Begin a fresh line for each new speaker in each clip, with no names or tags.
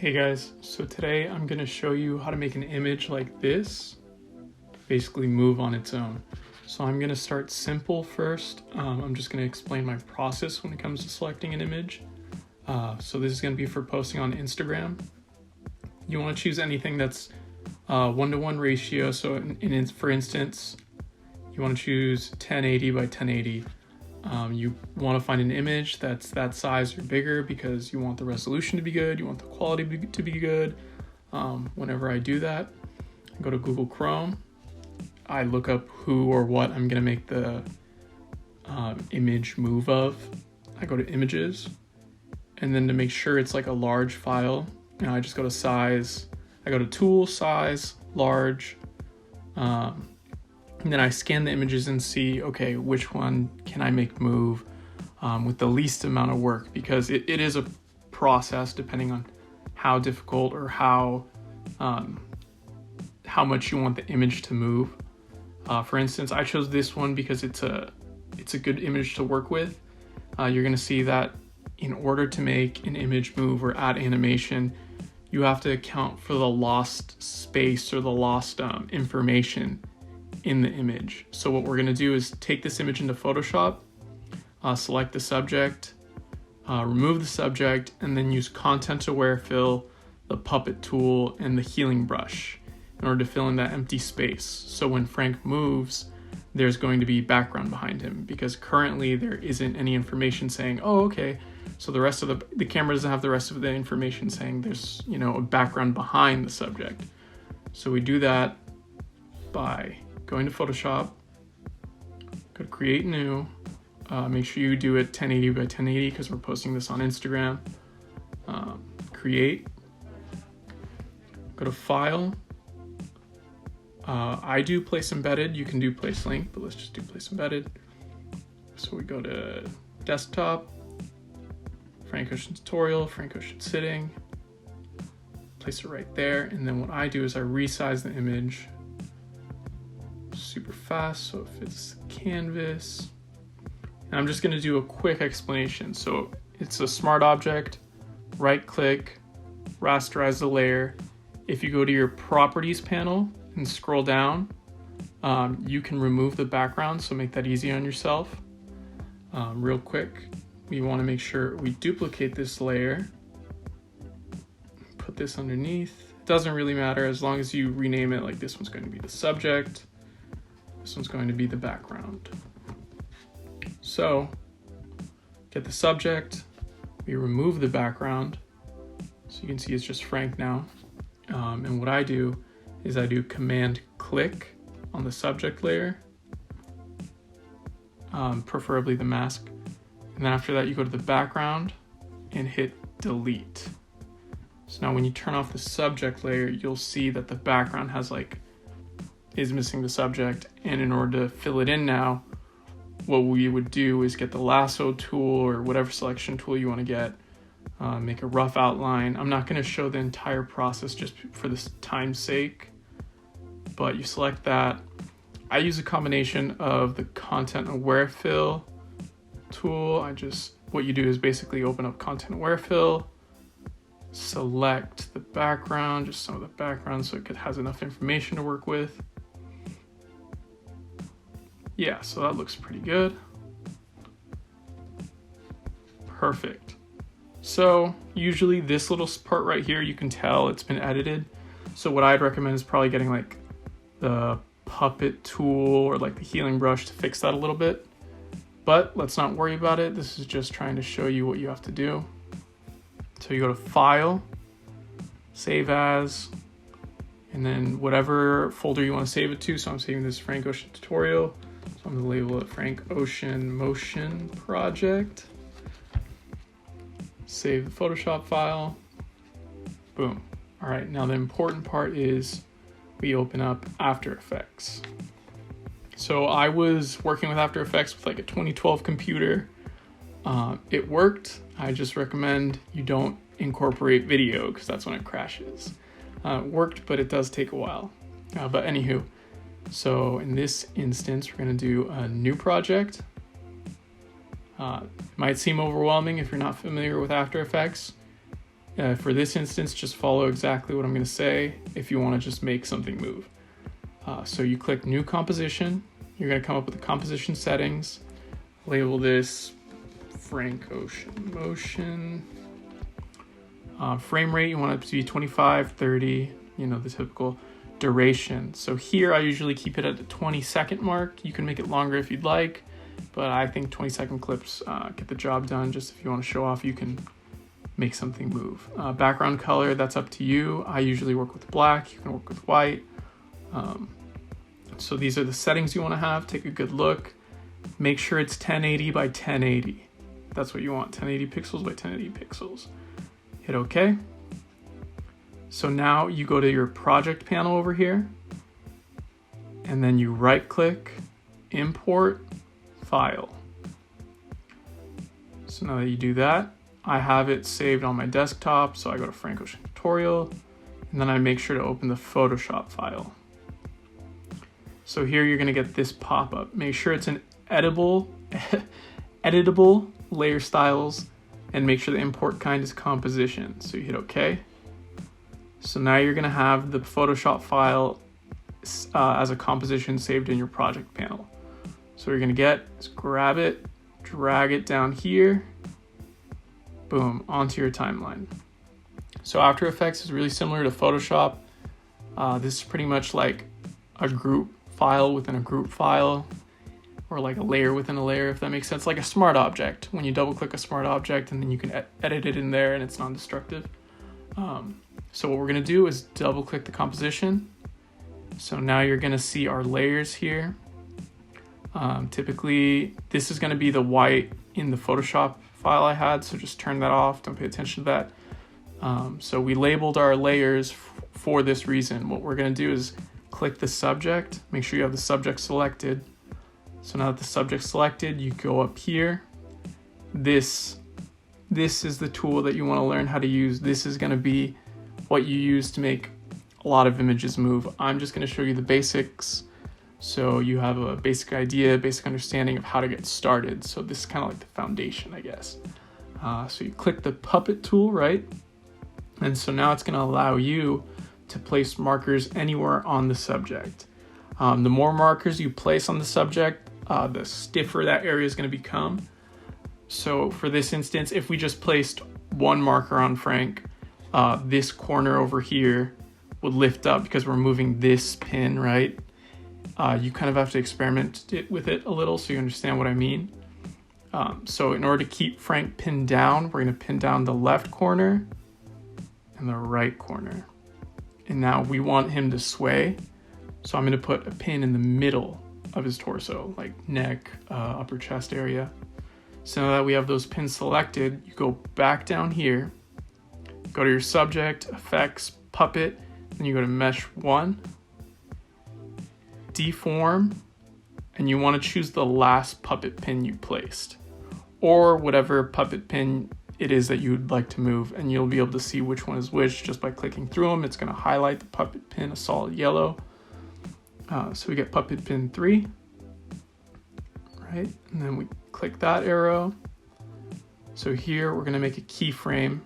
Hey guys, so today I'm going to show you how to make an image like this basically move on its own. So I'm going to start simple first. I'm just going to explain my process when it comes to selecting an image. So this is going to be for posting on Instagram. You want to choose anything that's 1-to-1 ratio. So for instance, you want to choose 1080 by 1080. You want to find an image that's that size or bigger because you want the resolution to be good, you want the quality to be good. Whenever I do that, I go to Google Chrome, I look up who or what I'm going to make the image move of. I go to images, and then to make sure it's like a large file, I just go to size, I go to tool, size, large, and then I scan the images and see, okay, which one can I make move with the least amount of work, because it is a process depending on how difficult or how much you want the image to move. For instance, I chose this one because it's a good image to work with. You're gonna see that in order to make an image move or add animation, you have to account for the lost space or the lost information in the image. So what we're going to do is take this image into Photoshop, select the subject, remove the subject, and then use content aware fill, the puppet tool, and the healing brush in order to fill in that empty space. So when Frank moves, there's going to be background behind him, because currently there isn't any information saying, oh, okay, so the rest of the camera doesn't have the rest of the information saying there's, a background behind the subject. So we do that by going to Photoshop, go to create new, make sure you do it 1080 by 1080 because we're posting this on Instagram. Create, go to file. I do place embedded, you can do place link, but let's just do place embedded. So we go to desktop, Frank Ocean tutorial, Frank Ocean sitting, place it right there. And then what I do is I resize the image super fast so it fits the canvas. And I'm just going to do a quick explanation. So it's a smart object, right click, rasterize the layer. If you go to your properties panel and scroll down, you can remove the background, so make that easy on yourself. Real quick, we want to make sure we duplicate this layer, put this underneath. It doesn't really matter as long as you rename it, like this one's going to be the subject, this one's going to be the background. So get the subject, we remove the background, so you can see it's just Frank now. And what I do is I do command click on the subject layer, preferably the mask. And then after that, you go to the background and hit delete. So now when you turn off the subject layer, you'll see that the background is missing the subject. And in order to fill it in now, what we would do is get the lasso tool or whatever selection tool you want to get, make a rough outline. I'm not going to show the entire process just for this time's sake, but you select that. I use a combination of the content aware fill tool. What you do is basically open up content aware fill, select the background, just some of the background so it has enough information to work with. Yeah, so that looks pretty good. Perfect. So usually this little part right here, you can tell it's been edited. So what I'd recommend is probably getting like the puppet tool or like the healing brush to fix that a little bit. But let's not worry about it. This is just trying to show you what you have to do. So you go to File, Save As, and then whatever folder you want to save it to. So I'm saving this Frank Ocean tutorial. So I'm going to label it Frank Ocean Motion Project. Save the Photoshop file. Boom. All right, now the important part is we open up After Effects. So I was working with After Effects with like a 2012 computer. It worked. I just recommend you don't incorporate video because that's when it crashes. It worked, but it does take a while. But anywho, so in this instance, we're going to do a new project. It might seem overwhelming if you're not familiar with After Effects. For this instance, just follow exactly what I'm going to say if you want to just make something move. So you click New Composition. You're going to come up with the composition settings. Label this Frank Ocean Motion. Frame rate, you want it to be 25, 30, the typical. Duration. So here I usually keep it at the 20-second mark. You can make it longer if you'd like, but I think 20-second clips get the job done. Just if you want to show off, you can make something move. Background color, that's up to you. I usually work with black. You can work with white. So these are the settings you want to have. Take a good look. Make sure it's 1080 by 1080. That's what you want, 1080 pixels by 1080 pixels. Hit OK. So now you go to your project panel over here, and then you right click, import file. So now that you do that, I have it saved on my desktop. So I go to Frank Ocean Tutorial, and then I make sure to open the Photoshop file. So here you're gonna get this pop-up. Make sure it's an editable layer styles, and make sure the import kind is composition. So you hit OK. So now you're gonna have the Photoshop file as a composition saved in your project panel. So what you're gonna get is grab it, drag it down here, boom, onto your timeline. So After Effects is really similar to Photoshop. This is pretty much like a group file within a group file, or like a layer within a layer, if that makes sense. Like a smart object, when you double click a smart object and then you can edit it in there and it's non-destructive. So what we're gonna do is double click the composition. So now you're gonna see our layers here. Typically, this is gonna be the white in the Photoshop file I had, so just turn that off, don't pay attention to that. So we labeled our layers for this reason. What we're gonna do is click the subject, make sure you have the subject selected. So now that the subject's selected, you go up here. This is the tool that you wanna learn how to use. This is gonna be what you use to make a lot of images move. I'm just going to show you the basics so you have a basic idea, basic understanding of how to get started. So this is kind of like the foundation, I guess. So you click the puppet tool, right? And so now it's going to allow you to place markers anywhere on the subject. The more markers you place on the subject, the stiffer that area is going to become. So for this instance, if we just placed one marker on Frank, this corner over here would lift up because we're moving this pin, right? You kind of have to experiment with it a little so you understand what I mean. So in order to keep Frank pinned down, we're going to pin down the left corner and the right corner. And now we want him to sway. So I'm going to put a pin in the middle of his torso, like neck, upper chest area. So now that we have those pins selected, you go back down here, go to your subject, effects, puppet, then you go to mesh 1, deform, and you want to choose the last puppet pin you placed, or whatever puppet pin it is that you'd like to move, and you'll be able to see which one is which just by clicking through them. It's going to highlight the puppet pin a solid yellow. So we get puppet pin 3, right? And then we click that arrow. So here we're going to make a keyframe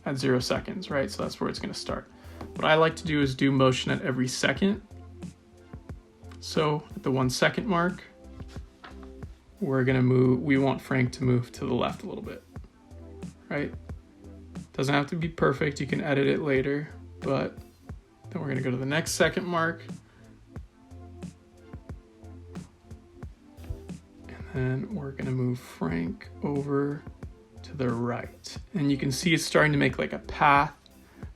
at 0 seconds, right? So that's where it's going to start. What I like to do is do motion at every second. So at the 1 second mark, we're going to move, we want Frank to move to the left a little bit, right? Doesn't have to be perfect. You can edit it later, but then we're going to go to the next second mark. And then we're going to move Frank over to the right. And you can see it's starting to make like a path.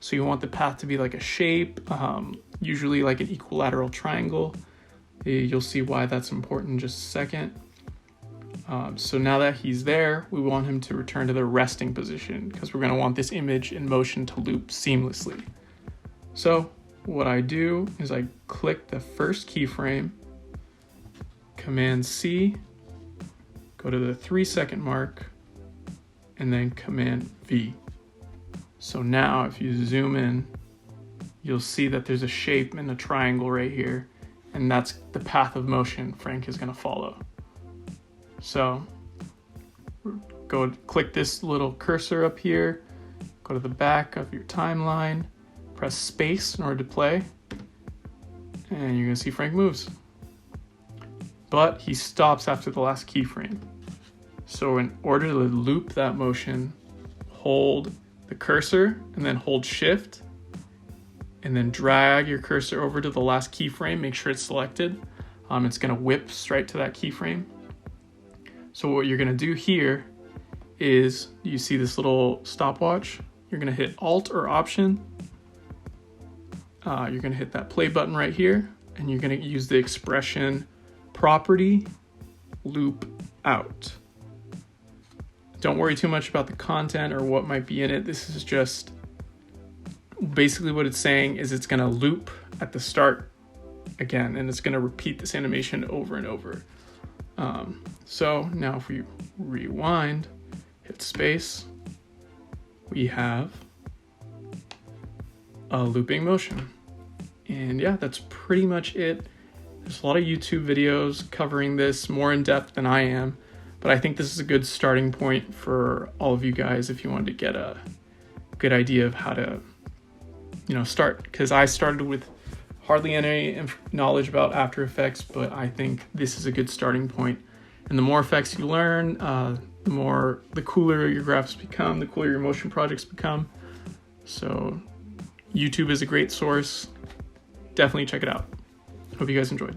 So you want the path to be like a shape, usually like an equilateral triangle. You'll see why that's important in just a second. So now that he's there, we want him to return to the resting position because we're going to want this image in motion to loop seamlessly. So what I do is I click the first keyframe, Command C, go to the 3 second mark, and then Command V. So now if you zoom in, you'll see that there's a shape in a triangle right here, and that's the path of motion Frank is going to follow. So go click this little cursor up here, Go to the back of your timeline, press space in order to play, and you're gonna see Frank moves. But he stops after the last keyframe. So in order to loop that motion, hold the cursor and then hold shift, and then drag your cursor over to the last keyframe, make sure it's selected. It's gonna whip straight to that keyframe. So what you're gonna do here is, you see this little stopwatch? You're gonna hit Alt or Option. You're gonna hit that play button right here, and you're gonna use the expression property loop out. Don't worry too much about the content or what might be in it. This is just basically what it's saying is it's gonna loop at the start again, and it's gonna repeat this animation over and over. So now if we rewind, hit space, we have a looping motion. And yeah, that's pretty much it. There's a lot of YouTube videos covering this more in depth than I am, but I think this is a good starting point for all of you guys if you wanted to get a good idea of how to, start. Because I started with hardly any knowledge about After Effects, but I think this is a good starting point. And the more effects you learn, the cooler your graphics become, the cooler your motion projects become. So YouTube is a great source. Definitely check it out. Hope you guys enjoyed.